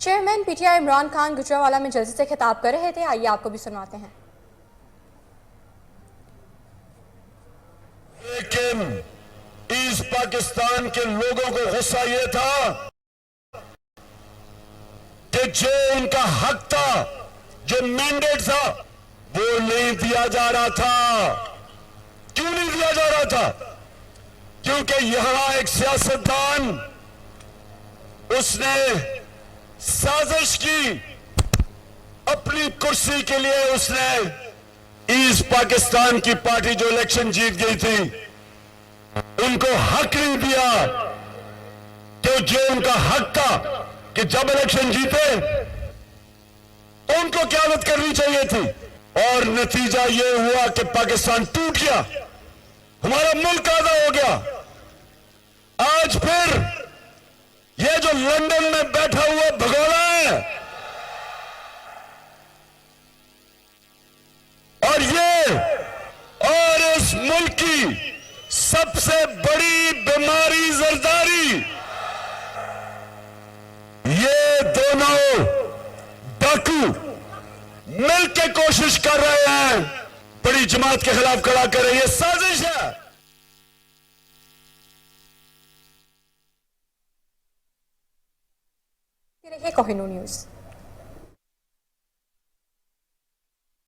Chairman PTI Imran Khan Gujranwala में जल्से से खिताब कर रहे थे। आइए आपको भी सुनवाते हैं। लेकिन ईस्ट पाकिस्तान के लोगों को गुस्सा यह था कि जो उनका हक था, जो मैंडेट था, वो नहीं दिया जा रहा था। क्यों नहीं दिया जा रहा था? क्योंकि यहां एक सियासतदान, उसने साजिश की अपनी कुर्सी के लिए। उसने ईस्ट पाकिस्तान की पार्टी जो इलेक्शन जीत गई थी, उनको हक नहीं दिया कि जो उनका हक था कि जब इलेक्शन जीते तो उनको क़यादत करनी चाहिए थी। और नतीजा यह हुआ कि पाकिस्तान टूट गया, हमारा मुल्क आधा हो गया। आज फिर यह जो लंदन में बैठा हुआ भगोड़ा है, और इस मुल्क की सबसे बड़ी बीमारी जरदारी, ये दोनों डाकू मिलकर कोशिश कर रहे हैं, बड़ी जमात के खिलाफ खड़ा कर रहे हैं। ये साजिश है। कोहिनूर न्यूज़।